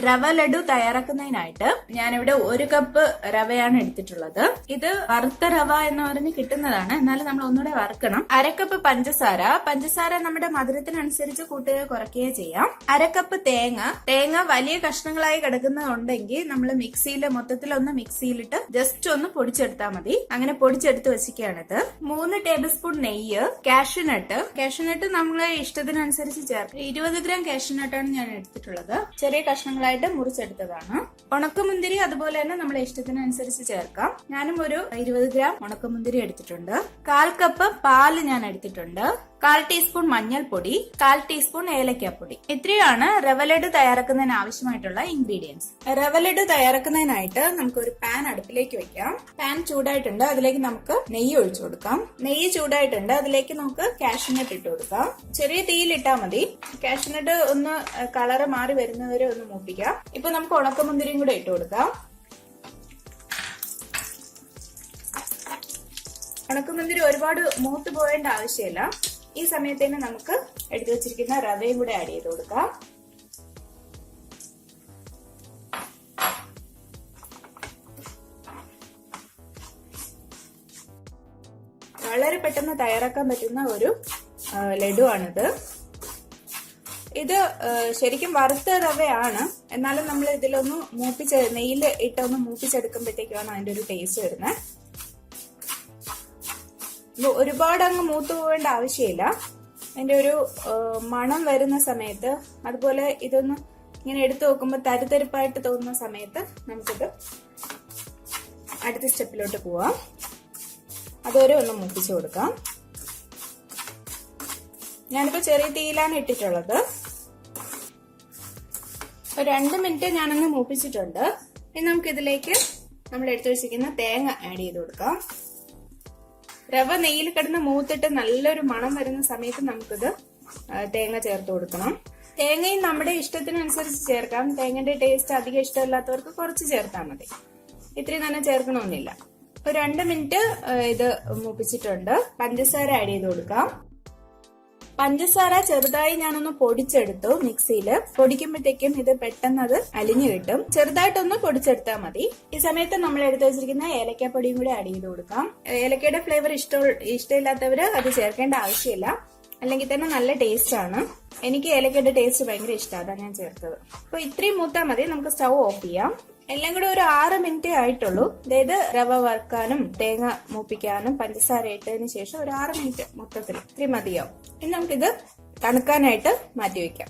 റവ ലഡു തയ്യാറാക്കുന്നതിനായിട്ട് ഞാനിവിടെ 1 കപ്പ് റവയാണ് എടുത്തിട്ടുള്ളത്. ഇത് വറുത്ത റവ എന്ന് പറഞ്ഞ് കിട്ടുന്നതാണ്, എന്നാലും നമ്മൾ ഒന്നുകൂടെ വറുക്കണം. 1/2 കപ്പ് പഞ്ചസാര നമ്മുടെ മധുരത്തിനനുസരിച്ച് കൂട്ടുകയോ കുറയ്ക്കുകയോ ചെയ്യാം. 1/2 കപ്പ് തേങ്ങ വലിയ കഷ്ണങ്ങളായി കിടക്കുന്നതുണ്ടെങ്കിൽ നമ്മൾ മൊത്തത്തിലൊന്ന് മിക്സിയിലിട്ട് ജസ്റ്റ് ഒന്ന് പൊടിച്ചെടുത്താൽ മതി. അങ്ങനെ പൊടിച്ചെടുത്ത് വെച്ചിരിക്കുകയാണിത്. 3 ടേബിൾ സ്പൂൺ നെയ്യ്, കാഷ്യൂനട്ട് നമ്മളെ ഇഷ്ടത്തിനനുസരിച്ച് ചേർക്കാം. 20 ഗ്രാം കാഷ്യൂനട്ടാണ് ഞാൻ എടുത്തിട്ടുള്ളത്. ചെറിയ കഷ്ണങ്ങളായിട്ട് മുറിച്ചെടുത്തതാണ്. ഉണക്കമുന്തിരി അതുപോലെ തന്നെ നമ്മളെ ഇഷ്ടത്തിനനുസരിച്ച് ചേർക്കാം. ഞാനും ഒരു 20 ഗ്രാം ഉണക്കമുന്തിരി എടുത്തിട്ടുണ്ട്. 1/4 കപ്പ് പാല് ഞാൻ എടുത്തിട്ടുണ്ട്. 1/4 ടീസ്പൂൺ മഞ്ഞൾപ്പൊടി, 1/4 ടീസ്പൂൺ ഏലക്കാപ്പൊടി. ഇത്രയാണ് റവ ലഡു തയ്യാറാക്കുന്നതിന് ആവശ്യമായിട്ടുള്ള ഇൻഗ്രീഡിയൻസ്. റവ ലഡു തയ്യാറാക്കുന്നതിനായിട്ട് നമുക്ക് ഒരു പാൻ അടുപ്പിലേക്ക് വെക്കാം. പാൻ ചൂടായിട്ടുണ്ട്, അതിലേക്ക് നമുക്ക് നെയ്യ് ഒഴിച്ചു കൊടുക്കാം. നെയ്യ് ചൂടായിട്ടുണ്ട്, അതിലേക്ക് നമുക്ക് കാഷ്യൂനട്ട് ഇട്ട് കൊടുക്കാം. ചെറിയ തീയിലിട്ടാൽ മതി. കാഷ്യൂനട്ട് ഒന്ന് കളറ് മാറി വരുന്നവരെ ഒന്ന് മൂപ്പിക്കാം. ഇപ്പൊ നമുക്ക് ഉണക്കമുന്തിരിയും കൂടെ ഇട്ട് കൊടുക്കാം. ഉണക്കമുന്തിരി ഒരുപാട് മൂത്ത് പോകേണ്ട ആവശ്യമില്ല. ഈ സമയത്ത് തന്നെ നമുക്ക് എടുത്തു വെച്ചിരിക്കുന്ന റവയും കൂടെ ആഡ് ചെയ്ത് കൊടുക്കാം. വളരെ പെട്ടെന്ന് തയ്യാറാക്കാൻ പറ്റുന്ന ഒരു ലഡുവാണിത്. ഇത് ശരിക്കും വറുത്ത റവയാണ്, എന്നാലും നമ്മൾ ഇതിലൊന്ന് നെയ്യിൽ ഇട്ടൊന്ന് മൂപ്പിച്ചെടുക്കുമ്പോഴത്തേക്കാണ് അതിന്റെ ഒരു ടേസ്റ്റ് വരുന്നത്. ഒരുപാട് അങ്ങ് മൂത്തു പോകേണ്ട ആവശ്യമില്ല. അതിന്റെ ഒരു മണം വരുന്ന സമയത്ത്, അതുപോലെ ഇതൊന്ന് ഇങ്ങനെ എടുത്തു നോക്കുമ്പോൾ തരിതരിപ്പായിട്ട് തോന്നുന്ന സമയത്ത് നമുക്കിത് അടുത്ത സ്റ്റെപ്പിലോട്ട് പോവാം. അതുവരെ ഒന്ന് മൂപ്പിച്ചു കൊടുക്കാം. ഞാനിപ്പോ ചെറിയ തീയിലാണ് ഇട്ടിട്ടുള്ളത്. 2 മിനിറ്റ് ഞാനൊന്ന് മൂപ്പിച്ചിട്ടുണ്ട്. ഇനി നമുക്കിതിലേക്ക് നമ്മൾ എടുത്തു വെച്ചിരിക്കുന്ന തേങ്ങ ആഡ് ചെയ്ത് കൊടുക്കാം. റവ നെയ്യിൽ കിടന്ന് മൂത്തിട്ട് നല്ലൊരു മണം വരുന്ന സമയത്ത് നമുക്കിത് തേങ്ങ ചേർത്ത് കൊടുക്കണം. തേങ്ങയും നമ്മുടെ ഇഷ്ടത്തിനനുസരിച്ച് ചേർക്കാം. തേങ്ങയുടെ ടേസ്റ്റ് അധികം ഇഷ്ടമില്ലാത്തവർക്ക് കുറച്ച് ചേർത്താൽ മതി. ഇത്രയും തന്നെ ചേർക്കണമെന്നില്ല. ഒരു 2 മിനിറ്റ് ഇത് മൂപ്പിച്ചിട്ടുണ്ട്. പഞ്ചസാര ആഡ് ചെയ്ത് കൊടുക്കാം. പഞ്ചസാര ചെറുതായി ഞാനൊന്ന് പൊടിച്ചെടുത്തു മിക്സിയിൽ. പൊടിക്കുമ്പോഴത്തേക്കും ഇത് പെട്ടെന്ന് അത് അലിഞ്ഞു കിട്ടും. ചെറുതായിട്ടൊന്ന് പൊടിച്ചെടുത്താൽ മതി. ഈ സമയത്ത് നമ്മൾ എടുത്തു വെച്ചിരിക്കുന്ന ഏലക്കാപ്പൊടിയും കൂടി ആഡ് ചെയ്ത് കൊടുക്കാം. ഏലക്കയുടെ ഫ്ലേവർ ഇഷ്ടമില്ലാത്തവര് അത് ചേർക്കേണ്ട ആവശ്യമില്ല, അല്ലെങ്കിൽ തന്നെ നല്ല ടേസ്റ്റ് ആണ്. എനിക്ക് ഏലക്കയുടെ ടേസ്റ്റ് ഭയങ്കര ഇഷ്ടമാണ്, അതാണ് ഞാൻ ചേർത്തത്. അപ്പൊ ഇത്രയും മൂത്താൽ മതി. നമുക്ക് സ്റ്റൗ ഓഫ് ചെയ്യാം. എല്ലാം കൂടെ ഒരു 6 മിനിറ്റേ ആയിട്ടുള്ളൂ. അതായത് റവ വറുക്കാനും തേങ്ങ മൂപ്പിക്കാനും പഞ്ചസാര ഇട്ടതിന് ശേഷം ഒരു 6 മിനിറ്റ് മൊത്തത്തിൽ ഇത്രയും മതിയാവും. ഇനി നമുക്കിത് തണുക്കാനായിട്ട് മാറ്റി വെക്കാം.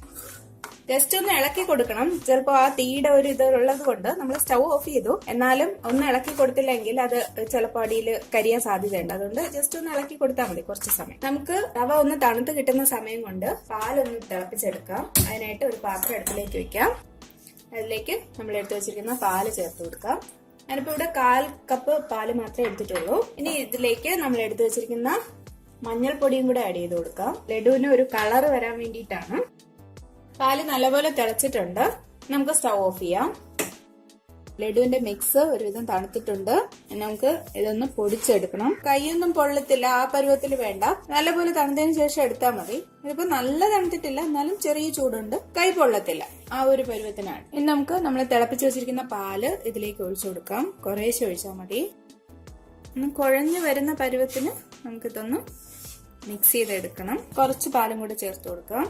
ജസ്റ്റ് ഒന്ന് ഇളക്കി കൊടുക്കണം. ചിലപ്പോൾ ആ തീയുടെ ഒരു ഇതുള്ളത് കൊണ്ട് നമ്മൾ സ്റ്റൗ ഓഫ് ചെയ്തു, എന്നാലും ഒന്ന് ഇളക്കി കൊടുത്തില്ലെങ്കിൽ അത് ചിലപ്പോൾ അടിയിൽ കരിയാൻ സാധ്യതയുണ്ട്. അതുകൊണ്ട് ജസ്റ്റ് ഒന്ന് ഇളക്കി കൊടുത്താൽ മതി കുറച്ച് സമയം. നമുക്ക് റവ ഒന്ന് തണുത്ത് കിട്ടുന്ന സമയം കൊണ്ട് പാലൊന്ന് തിളപ്പിച്ചെടുക്കാം. അതിനായിട്ട് ഒരു പാത്രം അടുപ്പിലേക്ക് വെക്കാം. അതിലേക്ക് നമ്മൾ എടുത്തു വെച്ചിരിക്കുന്ന പാല് ചേർത്ത് കൊടുക്കാം. ഞാനിപ്പോ ഇവിടെ 1/4 കപ്പ് പാല് മാത്രമേ എടുത്തിട്ടുള്ളൂ. ഇനി ഇതിലേക്ക് നമ്മൾ എടുത്തു വെച്ചിരിക്കുന്ന മഞ്ഞൾപ്പൊടിയും കൂടെ ആഡ് ചെയ്ത് കൊടുക്കാം. ലഡുവിന് ഒരു കളർ വരാൻ വേണ്ടിയിട്ടാണ്. പാല് നല്ലപോലെ തിളച്ചിട്ടുണ്ട്. നമുക്ക് സ്റ്റൗ ഓഫ് ചെയ്യാം. ലഡുവിന്റെ മിക്സ് ഒരുവിധം തണുത്തിട്ടുണ്ട്. നമുക്ക് ഇതൊന്ന് പൊടിച്ചെടുക്കണം. കൈയൊന്നും പൊള്ളത്തില്ല, ആ പരുവത്തിൽ വേണ്ട. നല്ലപോലെ തണുത്തതിന് ശേഷം എടുത്താൽ മതി. ഇതിപ്പോ നല്ല തണുത്തിട്ടില്ല, എന്നാലും ചെറിയ ചൂടുണ്ട്. കൈ പൊള്ളത്തില്ല, ആ ഒരു പരുവത്തിനാണ്. ഇനി നമുക്ക് നമ്മൾ തിളപ്പിച്ച് വെച്ചിരിക്കുന്ന പാല് ഇതിലേക്ക് ഒഴിച്ചു കൊടുക്കാം. കുറേശ്ശെ ഒഴിച്ചാൽ മതി. ഒന്ന് കുഴഞ്ഞു വരുന്ന പരുവത്തിന് നമുക്കിതൊന്ന് മിക്സ് ചെയ്തെടുക്കണം. കുറച്ച് പാലും കൂടെ ചേർത്ത് കൊടുക്കാം.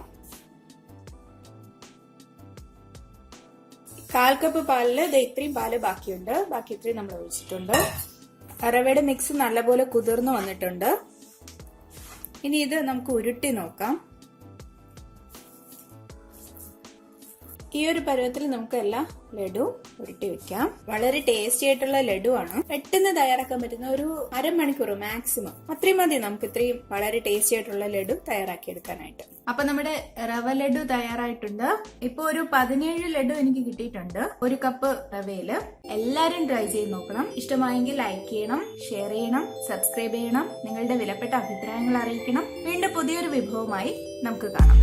1/4 കപ്പ് പാലില് ഇത്രയും പാല് ബാക്കിയുണ്ട്. ബാക്കി ഇത്രയും നമ്മൾ ഒഴിച്ചിട്ടുണ്ട്. റവയുടെ മിക്സ് നല്ലപോലെ കുതിർന്നു വന്നിട്ടുണ്ട്. ഇനി ഇത് നമുക്ക് ഉരുട്ടി നോക്കാം. ഈ ഒരു പരുവത്തിൽ നമുക്ക് എല്ലാ ലഡു ഉരുട്ടി വെക്കാം. വളരെ ടേസ്റ്റി ആയിട്ടുള്ള ലഡു ആണ്. പെട്ടെന്ന് തയ്യാറാക്കാൻ പറ്റുന്ന ഒരു അരമണിക്കൂർ മാക്സിമം, അത്രയും മതി നമുക്ക് ഇത്രയും വളരെ ടേസ്റ്റി ആയിട്ടുള്ള ലഡു തയ്യാറാക്കി എടുക്കാനായിട്ട്. അപ്പൊ നമ്മുടെ റവ ലഡു തയ്യാറായിട്ടുണ്ട്. ഇപ്പൊ ഒരു 17 ലഡു എനിക്ക് കിട്ടിയിട്ടുണ്ട് 1 കപ്പ് റവയില്. എല്ലാരും ട്രൈ ചെയ്ത് നോക്കണം. ഇഷ്ടമായെങ്കിൽ ലൈക്ക് ചെയ്യണം, ഷെയർ ചെയ്യണം, സബ്സ്ക്രൈബ് ചെയ്യണം. നിങ്ങളുടെ വിലപ്പെട്ട അഭിപ്രായങ്ങൾ അറിയിക്കണം. വീണ്ടും പുതിയൊരു വിഭവമായി നമുക്ക് കാണാം.